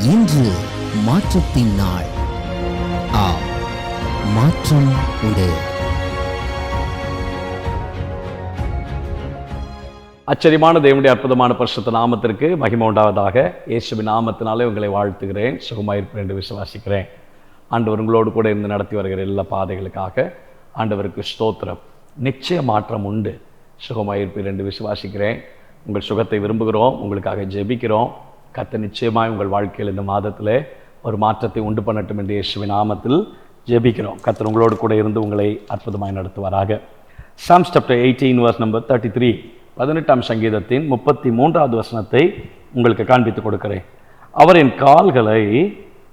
இன்று மாற்றத்தின் நாள். மாற்றம் உண்டு. ஆச்சரியமான தேவனுடைய அற்புதமான பரிசுத்த நாமத்திற்கு மகிமை உண்டாவதாக. இயேசுவின் நாமத்தினாலே உங்களை வாழ்த்துகிறேன். சுகமாயிருப்பேன் என்று விசுவாசிக்கிறேன். ஆண்டவர் உங்களோடு கூட இருந்து நடத்தி வருகிற எல்லா பாதைகளுக்காக ஆண்டவருக்கு ஸ்தோத்திரம். நிச்சய மாற்றம் உண்டு. சுகமாயிருப்பேன் என்று விசுவாசிக்கிறேன். உங்கள் சுகத்தை விரும்புகிறோம், உங்களுக்காக ஜெபிக்கிறோம். கர்த்தர் நிச்சயமாய் உங்கள் வாழ்க்கையில் இந்த மாதத்தில் ஒரு மாற்றத்தை உண்டு பண்ணட்டும் என்று இயேசுவின் நாமத்தில் ஜெபிக்கிறோம். கர்த்தர் உங்களோடு கூட இருந்து உங்களை அற்புதமாய் நடத்துவாராக. Psalms chapter 18 verse number 33, 18ஆம் சங்கீதத்தின் 33வது வசனத்தை உங்களுக்கு காண்பித்துக் கொடுக்கிறேன். அவர் என் கால்களை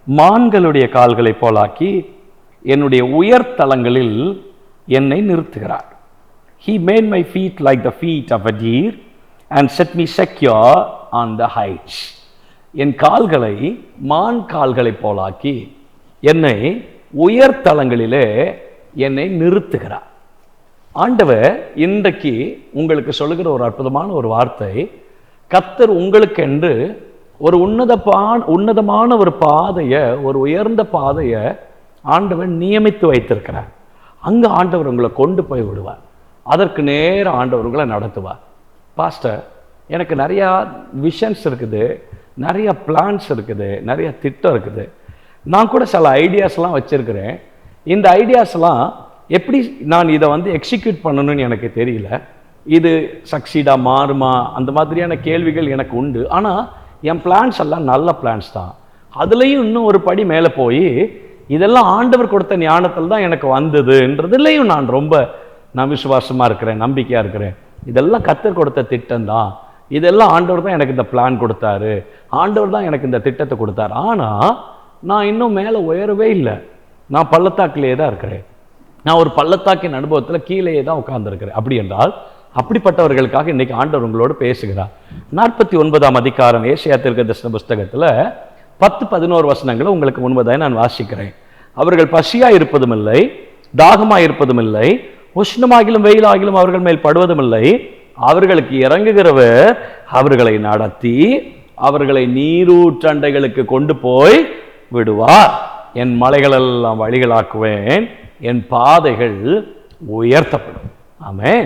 மான்களுடைய கால்களை போலாக்கி என்னுடைய உயர்தலங்களில் என்னை நிறுத்துகிறார். He made my feet like the feet of a deer and set me secure on the heights. என் கால்களை மான் கால்களை போலாக்கி என்னை உயர்தலங்களிலே என்னை நிறுத்துகிறார். ஆண்டவர் இன்றைக்கு உங்களுக்கு சொல்லுகிற ஒரு அற்புதமான ஒரு வார்த்தை, கர்த்தர் உங்களுக்கு என்று ஒரு உன்னதமான ஒரு பாதையை, ஒரு உயர்ந்த பாதையை ஆண்டவர் நியமித்து வைத்திருக்கிறார். அங்கே ஆண்டவர் உங்களை கொண்டு போய் விடுவார். அதற்கு நேர ஆண்டவர் உங்களை நடத்துவார். பாஸ்டர், எனக்கு நிறையா விஷன்ஸ் இருக்குது, நிறைய பிளான்ஸ் இருக்குது, நிறைய திட்டம் இருக்குது, நான் கூட சில ஐடியாஸ்லாம் வச்சுருக்கிறேன். இந்த ஐடியாஸ்லாம் எப்படி நான் இதை எக்ஸிக்யூட் பண்ணணும்னு எனக்கு தெரியல. இது சக்சீடாக மாறுமா, அந்த மாதிரியான கேள்விகள் எனக்கு உண்டு. ஆனால் என் பிளான்ஸ் எல்லாம் நல்ல பிளான்ஸ் தான். அதுலேயும் இன்னும் ஒரு படி மேலே போய் இதெல்லாம் ஆண்டவர் கொடுத்த ஞானத்தில் தான் எனக்கு வந்ததுன்றதுலேயும் நான் விசுவாசமாக இருக்கிறேன், நம்பிக்கையாக இருக்கிறேன். இதெல்லாம் கர்த்தர் கொடுத்த திட்டம் தான். இதெல்லாம் ஆண்டவர் தான் எனக்கு இந்த பிளான் கொடுத்தாரு, ஆண்டவர் தான் எனக்கு இந்த திட்டத்தை கொடுத்தாரு. ஆனால் நான் இன்னும் மேலே உயரவே இல்லை. நான் பள்ளத்தாக்கிலேயே தான் இருக்கிறேன். நான் ஒரு பள்ளத்தாக்கின் அனுபவத்தில் கீழேயே தான் உட்கார்ந்துருக்கிறேன். அப்படி என்றால் அப்படிப்பட்டவர்களுக்காக இன்றைக்கி ஆண்டவர் உங்களோடு பேசுகிறார். 49ஆம் அதிகாரம் ஏசாயா தீர்க்கதரிசன புஸ்தகத்தில் 10-11 வசனங்களை உங்களுக்கு முன்பதாக நான் வாசிக்கிறேன். அவர்கள் பசியாக இருப்பதும் இல்லை, தாகமாக இருப்பதும் இல்லை, உஷ்ணமாகிலும் வெயிலாகிலும் அவர்கள் மேல் படுவதும் இல்லை. அவர்களுக்கு இறங்குகிறவர் அவர்களை நடத்தி அவர்களை நீரூற்றண்டைகளுக்கு கொண்டு போய் விடுவார். என் மலைகளெல்லாம் வழிகளாக்குவேன், என் பாதைகள் உயர்த்தப்படும். ஆமென்.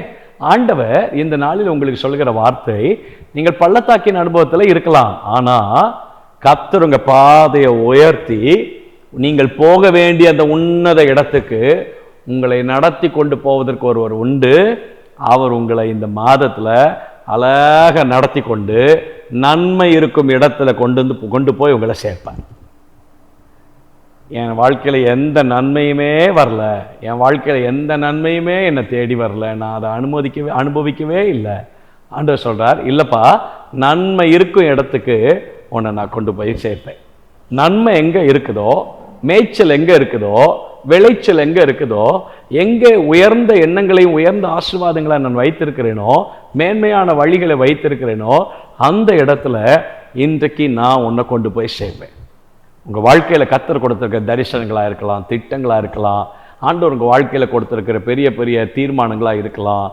ஆண்டவர் இந்த நாளில் உங்களுக்கு சொல்லுகிற வார்த்தை, நீங்கள் பள்ளத்தாக்கின் அனுபவத்தில் இருக்கலாம், ஆனால் கர்த்தர் உங்க பாதையை உயர்த்தி நீங்கள் போக வேண்டிய அந்த உன்னத இடத்துக்கு உங்களை நடத்தி கொண்டு போவதற்கு ஒருவர் உண்டு. அவர் உங்களை இந்த மாதத்தில் அழகாக நடத்தி கொண்டு நன்மை இருக்கும் இடத்துல கொண்டு போய் உங்களை சேர்ப்பார். என் வாழ்க்கையில் எந்த நன்மையுமே வரல, என் வாழ்க்கையில் எந்த நன்மையுமே என்னை தேடி வரல, நான் அதை அனுபவிக்கவே இல்லை. ஆண்டவர் சொல்கிறார், இல்லைப்பா, நன்மை இருக்கும் இடத்துக்கு உன்னை நான் கொண்டு போய் சேர்ப்பேன். நன்மை எங்கே இருக்குதோ, மேய்ச்சல் எங்கே இருக்குதோ, விளைச்சல் எங்கே இருக்குதோ, எங்கே உயர்ந்த எண்ணங்களையும் உயர்ந்த ஆசீர்வாதங்களை நான் வைத்திருக்கிறேனோ, மேன்மையான வழிகளை வைத்திருக்கிறேனோ, அந்த இடத்துல இன்றைக்கு நான் உன்னை கொண்டு போய் சேர்ப்பேன். உங்கள் வாழ்க்கையில் கர்த்தர் கொடுத்துருக்கிற தரிசனங்களாக இருக்கலாம், திட்டங்களாக இருக்கலாம், ஆண்டவர் உங்கள் வாழ்க்கையில் கொடுத்துருக்கிற பெரிய பெரிய தீர்மானங்களாக இருக்கலாம்,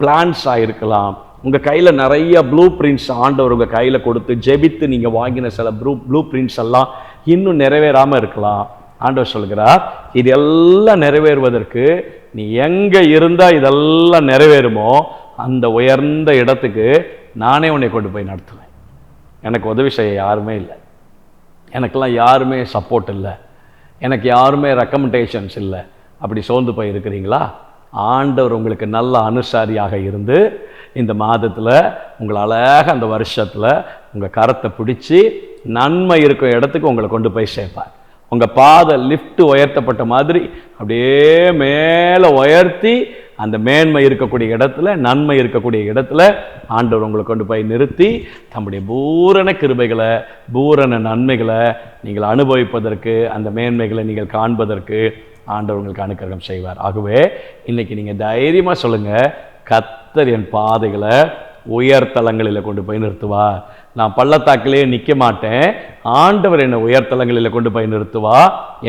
பிளான்ஸாக இருக்கலாம். உங்கள் கையில் நிறைய ப்ளூ பிரிண்ட்ஸ் ஆண்டவர் உங்கள் கையில் கொடுத்து ஜெபித்து நீங்கள் வாங்கின சில ப்ளூ பிரிண்ட்ஸ் எல்லாம் இன்னும் நிறைவேறாமல் இருக்கலாம். ஆண்டவர் சொல்கிறார், இது எல்லாம் நிறைவேறுவதற்கு நீ எங்கே இருந்தால் இதெல்லாம் நிறைவேறுமோ அந்த உயர்ந்த இடத்துக்கு நானே உன்னை கொண்டு போய் நடத்துவேன். எனக்கு உதவி செய்ய யாருமே இல்லை, எனக்கெல்லாம் யாருமே சப்போர்ட் இல்லை, எனக்கு யாருமே ரெக்கமெண்டேஷன்ஸ் இல்லை. அப்படி சோர்ந்து போய் இருக்கிறீங்களா? ஆண்டவர் உங்களுக்கு நல்ல அனுசாரியாக இருந்து இந்த மாதத்தில் உங்களை அழகாக அந்த வருஷத்தில் உங்கள் கரத்தை பிடிச்சி நன்மை இருக்கும் இடத்துக்கு உங்களை கொண்டு போய் சேர்ப்பார். உங்கள் பாதை லிஃப்ட் உயர்த்தப்பட்ட மாதிரி அப்படியே மேலே உயர்த்தி அந்த மேன்மை இருக்கக்கூடிய இடத்துல, நன்மை இருக்கக்கூடிய இடத்துல ஆண்டவர் உங்களை கொண்டு போய் நிறுத்தி தம்முடைய பூரண கிருபைகளை, பூரண நன்மைகளை நீங்கள் அனுபவிப்பதற்கு, அந்த மேன்மைகளை நீங்கள் காண்பதற்கு ஆண்டவர் உங்களுக்கு அனுக்கிரகம் செய்வார். ஆகவே இன்னைக்கு நீங்கள் தைரியமாக சொல்லுங்கள், கர்த்தர் என் பாதைகளை உயர்தலங்களில் கொண்டு போய் நிறுத்துவார். நான் பள்ளத்தாக்கிலே நிற்க மாட்டேன், ஆண்டவர் என்னை உயர்தலங்களில் கொண்டு போய் நிறுத்துவா,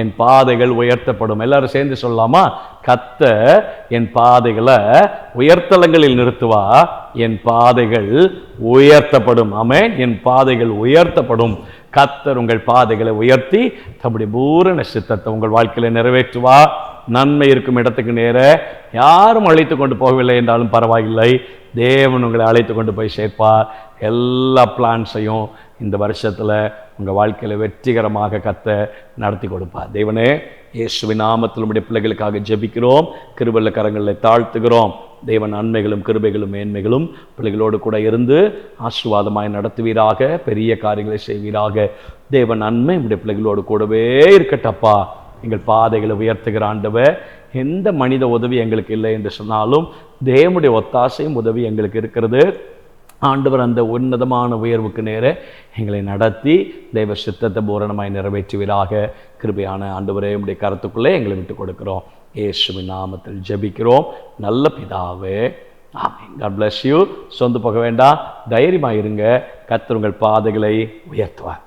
என் பாதைகள் உயர்த்தப்படும். எல்லாரும் சேர்ந்து சொல்லலாமா? கர்த்தர் என் பாதைகளை உயர்தலங்களில் நிறுத்துவா, என் பாதைகள் உயர்த்தப்படும். ஆமென். என் பாதைகள் உயர்த்தப்படும். கர்த்தர் உங்கள் பாதைகளை உயர்த்தி தம்முடைய பூரண சித்தத்தை உங்கள் வாழ்க்கையில நிறைவேற்றுவார். நன்மை இருக்கும் இடத்துக்கு நேர யாரும் அழைத்து கொண்டு போகவில்லை என்றாலும் பரவாயில்லை, தேவன் உங்களை அழைத்து கொண்டு போய் சேர்ப்பார். எல்லா பிளான்ஸையும் இந்த வருஷத்தில் உங்கள் வாழ்க்கையில் வெற்றிகரமாக நடத்தி கொடுப்பார். தேவனே, இயேசுவின் நாமத்தில் உம்முடைய பிள்ளைகளுக்காக ஜெபிக்கிறோம், கிருபையுள்ள கரங்களில் தாழ்த்துகிறோம். தேவன் நன்மைகளும் கிருபைகளும் மேன்மைகளும் பிள்ளைகளோடு கூட இருந்து ஆசீர்வாதமாய் நடத்துவீராக, பெரிய காரியங்களை செய்வீராக. தேவன் நன்மை உம்முடைய பிள்ளைகளோடு கூடவே இருக்கட்டப்பா. எங்கள் பாதைகளை உயர்த்துகிற ஆண்டவர், எந்த மனித உதவி எங்களுக்கு இல்லை என்று சொன்னாலும் தேவனுடைய ஒத்தாசையும் உதவி எங்களுக்கு இருக்கிறது. ஆண்டவர் அந்த உன்னதமான உயர்வுக்கு நேர எங்களை நடத்தி தெய்வ சித்தத்தை பூரணமாய் நிறைவேற்றுவீராக. கிருபையான ஆண்டவரே, உம்முடைய கருத்துக்குள்ளே எங்களை விட்டு கொடுக்கிறோம். இயேசுவின் நாமத்தில் ஜெபிக்கிறோம் நல்ல பிதாவே, ஆமென். God bless you. சொந்து போக வேண்டாம், தைரியமாக இருங்க. கர்த்தர் உங்கள் பாதைகளை உயர்த்துவார்.